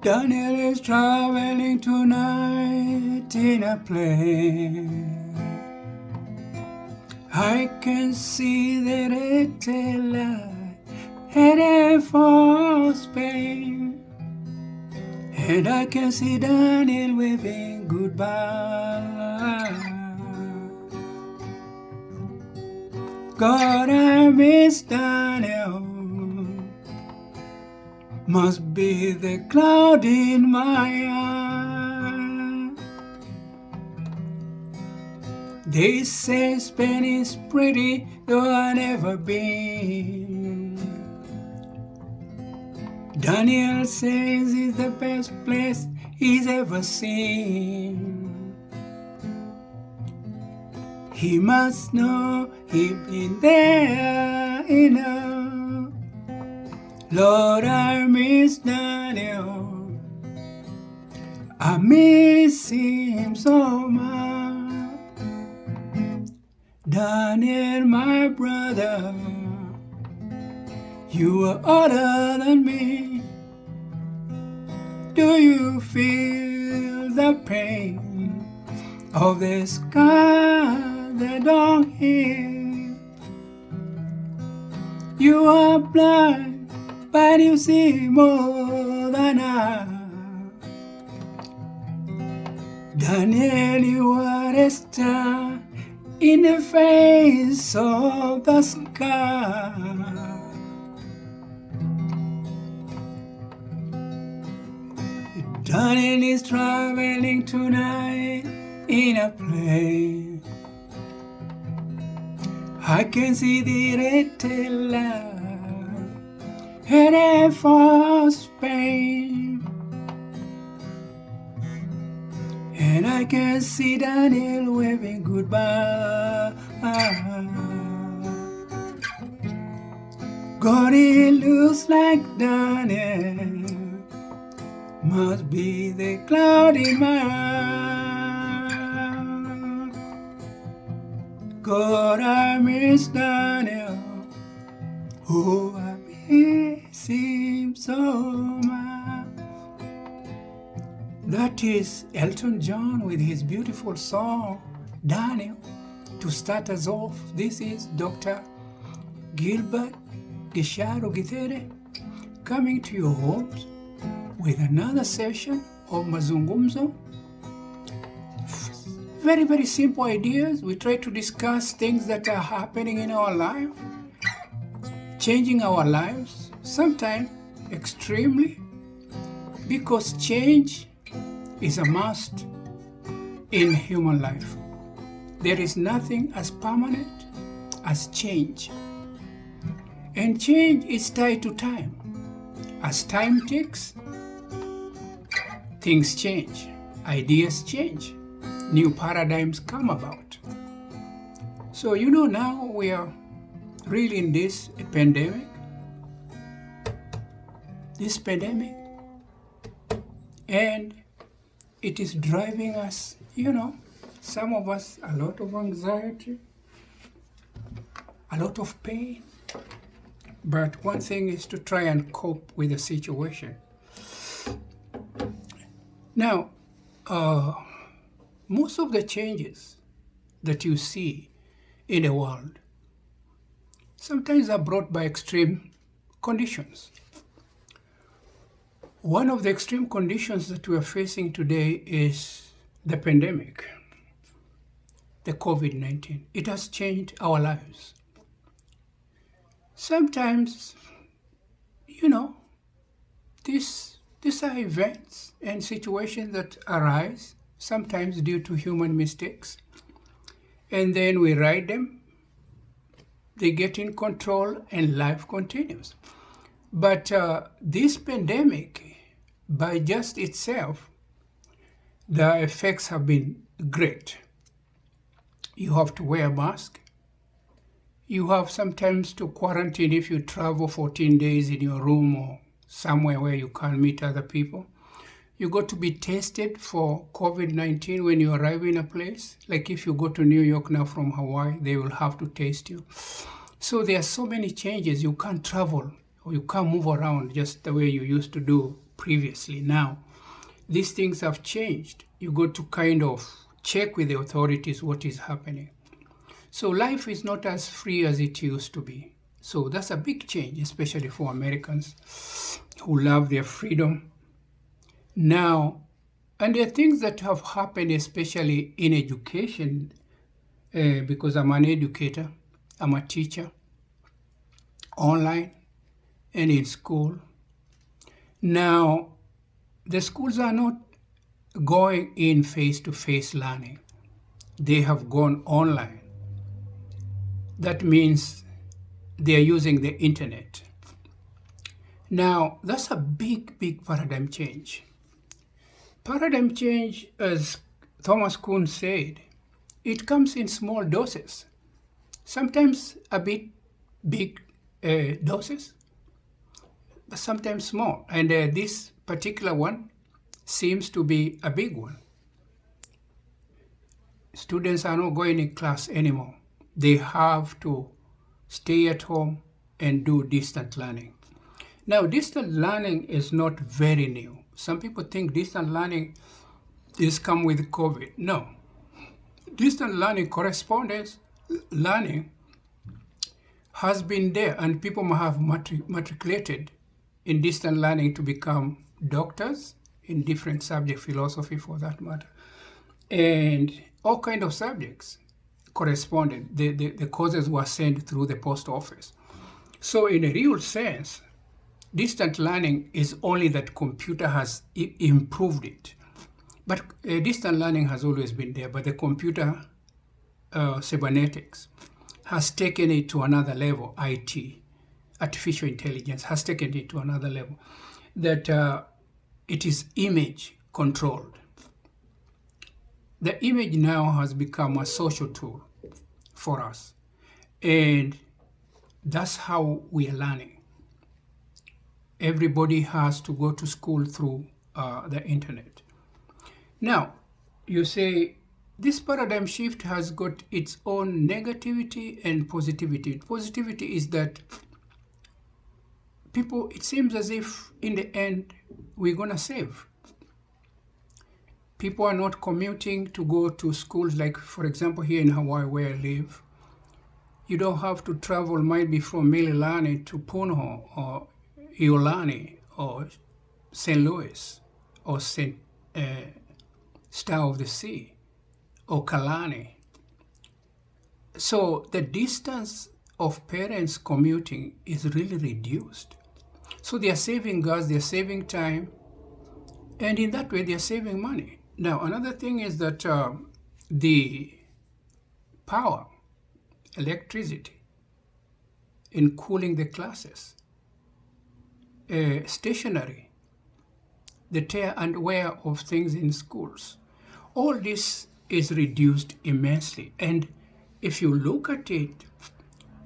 Daniel is traveling tonight in a plane. I can see the red light headed for Spain. And I can see Daniel waving goodbye. God, I miss Daniel. Must be the cloud in my eye. They say Spain is pretty, though I've never been. Daniel says it's the best place he's ever seen. He must know he's been there enough. Lord, I miss Daniel. I miss him so much. Daniel, my brother, you are older than me. Do you feel the pain of the sky that don't hear? You are blind, but you see more than I. Daniel, you are a star in the face of the sky. Daniel is traveling tonight in a plane. I can see the red light headed for Spain. And I can see Daniel waving goodbye. God, it looks like Daniel must be the cloud in my eye. God, I miss Daniel. Oh, I miss him so much. That is Elton John with his beautiful song, Daniel. To start us off, this is Dr. Gilbert Githere coming to your homes with another session of Mazungumzo. Very, very simple ideas. We try to discuss things that are happening in our life, changing our lives, sometimes extremely, because change is a must in human life. There is nothing as permanent as change. And change is tied to time. As time ticks, things change, ideas change, new paradigms come about. So now we are really in this pandemic, and it is driving us, some of us, a lot of anxiety, a lot of pain. But one thing is to try and cope with the situation. Now, most of the changes that you see in the world sometimes are brought by extreme conditions. One of the extreme conditions that we are facing today is the pandemic, the COVID-19. It has changed our lives. Sometimes, these are events and situations that arise, sometimes due to human mistakes, and then we ride them, they get in control, and life continues. But this pandemic, by just itself, the effects have been great. You have to wear a mask. You have sometimes to quarantine if you travel 14 days in your room or somewhere where you can't meet other people. You got to be tested for COVID-19 when you arrive in a place. Like if you go to New York now from Hawaii, they will have to test you. So there are so many changes. You can't travel or you can't move around just the way you used to do previously. Now, these things have changed. You got to kind of check with the authorities what is happening. So life is not as free as it used to be. So that's a big change, especially for Americans who love their freedom. Now, and there are things that have happened, especially in education, because I'm an educator, I'm a teacher, online and in school. Now, the schools are not going in face-to-face learning. They have gone online. That means they are using the internet. Now, that's a big, big paradigm change. Paradigm change, as Thomas Kuhn said, it comes in small doses, sometimes a bit big doses, but sometimes small. And this particular one seems to be a big one. Students are not going in class anymore. They have to stay at home and do distant learning. Now, distant learning is not very new. Some people think distant learning is come with COVID. No. Distant learning, correspondence learning has been there, and people have matriculated in distant learning to become doctors in different subjects, philosophy for that matter, and all kinds of subjects corresponded. The courses were sent through the post office. So in a real sense, distant learning is only that computer has improved it. But distant learning has always been there, but the computer cybernetics has taken it to another level. IT, artificial intelligence, has taken it to another level, that it is image controlled. The image now has become a social tool for us, and that's how we are learning. Everybody has to go to school through the internet. Now, you say this paradigm shift has got its own negativity and positivity. Positivity is that people, it seems as if in the end, we're going to save. People are not commuting to go to schools, like, for example, here in Hawaii where I live. You don't have to travel, might be from Mililani to Puno or Iolani or St. Louis or St. Star of the Sea or Kalani. So the distance of parents commuting is really reduced. So they are saving gas, they are saving time, and in that way they are saving money. Now, another thing is that the power, electricity, in cooling the classes, stationery, the tear and wear of things in schools, all this is reduced immensely. And if you look at it,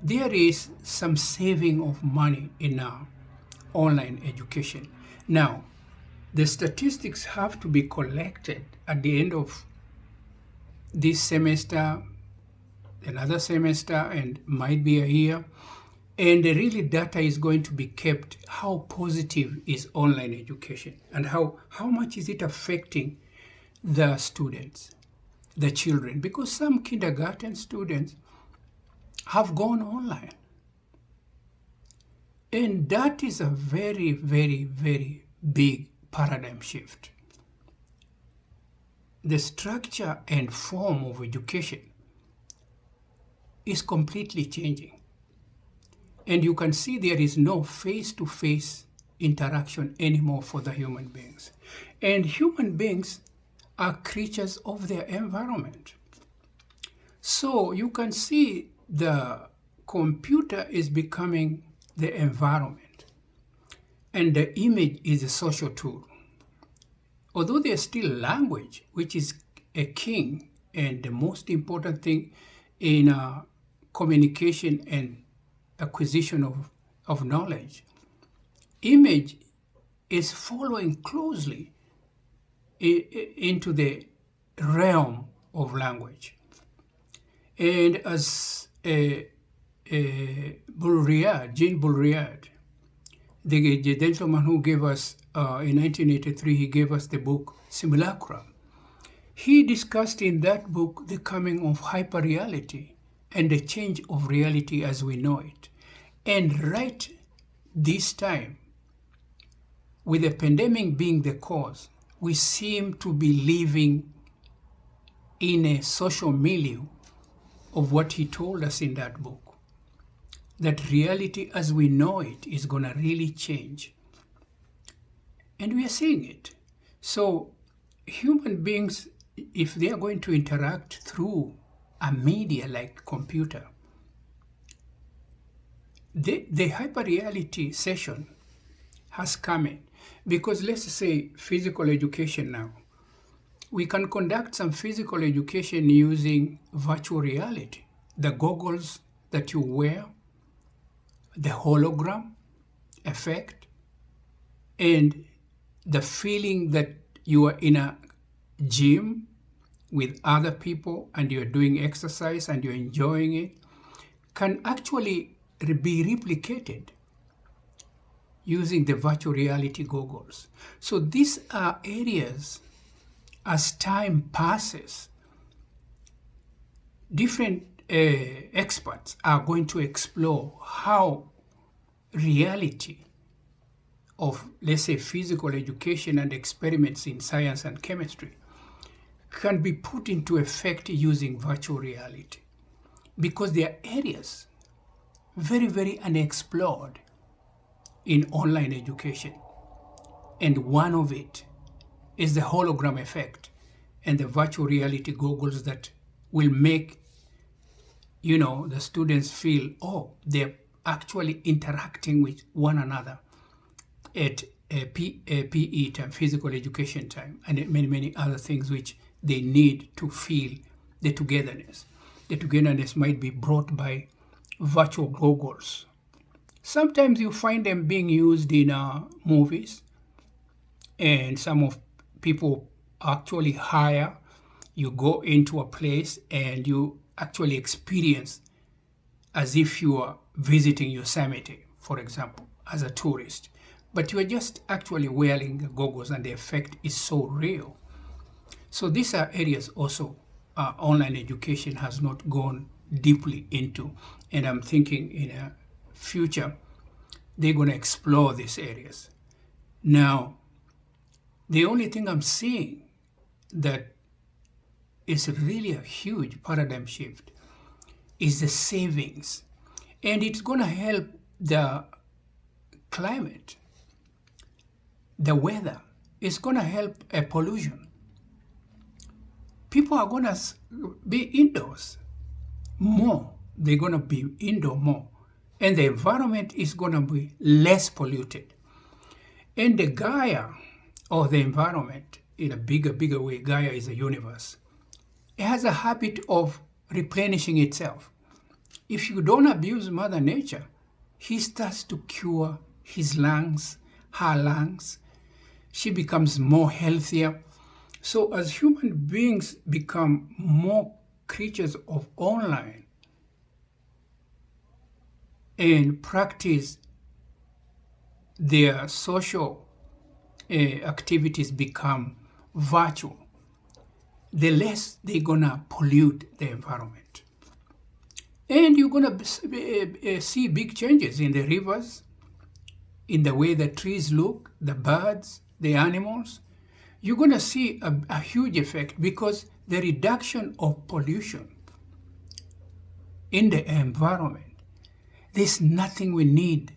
there is some saving of money in our online education. Now, the statistics have to be collected at the end of this semester, another semester, and might be a year. And really data is going to be kept. How positive is online education, and how much is it affecting the students, the children? Because some kindergarten students have gone online. And that is a very, very, very big paradigm shift. The structure and form of education is completely changing. And you can see there is no face-to-face interaction anymore for the human beings. And human beings are creatures of their environment. So you can see the computer is becoming the environment, and the image is a social tool. Although there's still language, which is a king and the most important thing in communication and acquisition of knowledge, image is following closely into the realm of language. And as Jean Boulriard, the gentleman who gave us, in 1983, he gave us the book Simulacrum. He discussed in that book the coming of hyperreality and the change of reality as we know it. And right this time, with the pandemic being the cause, we seem to be living in a social milieu of what he told us in that book, that reality as we know it is going to really change. And we are seeing it. So human beings, if they are going to interact through a media like computer, the hyperreality session has come in. Because let's say physical education now, we can conduct some physical education using virtual reality, the goggles that you wear, the hologram effect, and the feeling that you are in a gym with other people and you're doing exercise and you're enjoying it, can actually be replicated using the virtual reality goggles. So these are areas, as time passes, different experts are going to explore how reality of, let's say, physical education and experiments in science and chemistry can be put into effect using virtual reality. Because there are areas very, very unexplored in online education. And one of it is the hologram effect and the virtual reality goggles that will make, the students feel, they're actually interacting with one another at PE time, physical education time, and many, many other things which they need to feel the togetherness. The togetherness might be brought by virtual goggles. Sometimes you find them being used in movies, and some of people actually hire. You go into a place and you actually experience as if you are visiting Yosemite, for example, as a tourist. But you are just actually wearing the goggles and the effect is so real. So these are areas also online education has not gone deeply into. And I'm thinking in a future, they're going to explore these areas. Now, the only thing I'm seeing that is really a huge paradigm shift is the savings. And it's going to help the climate, the weather. It's going to help pollution. People are going to be indoors more. They're going to be indoor more. And the environment is going to be less polluted. And the Gaia, or the environment, in a bigger way, Gaia is a universe. It has a habit of replenishing itself. If you don't abuse Mother Nature, he starts to cure his lungs, her lungs. She becomes more healthier. So as human beings become more creatures of online and practice their social activities become virtual, the less they're gonna pollute the environment. And you're gonna see big changes in the rivers, in the way the trees look, the birds, the animals. You're gonna see a huge effect because the reduction of pollution in the environment, there's nothing we need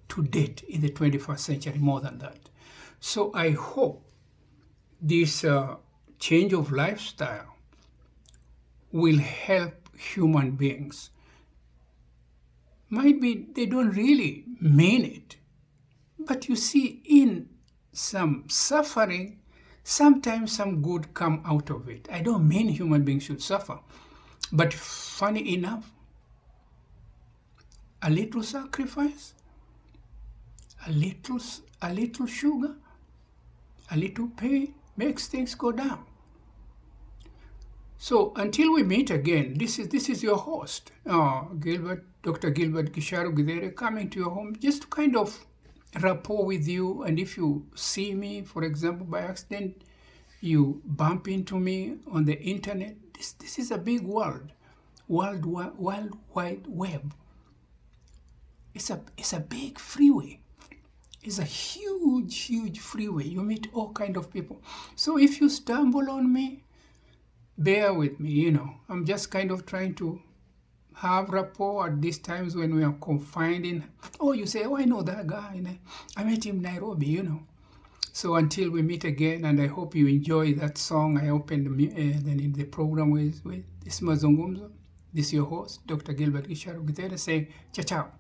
to date in the 21st century more than that. So I hope this change of lifestyle will help human beings. Might be they don't really mean it, but you see in some suffering, sometimes some good come out of it. I don't mean human beings should suffer, but funny enough, a little sacrifice, a little sugar, a little pain, makes things go down. So until we meet again, this is your host, Dr. Gilbert Githere, coming to your home just to kind of rapport with you. And if you see me, for example, by accident, you bump into me on the internet. This is a big world wide web. It's a big freeway. It's a huge freeway. You meet all kind of people. So if you stumble on me, bear with me. I'm just kind of trying to have rapport at these times when we are confined in. Oh, you say, oh, I know that guy. I met him in Nairobi. So until we meet again, and I hope you enjoy that song I opened the program with this Mazungumzo. This is your host, Dr. Gilbert Githere, saying ciao.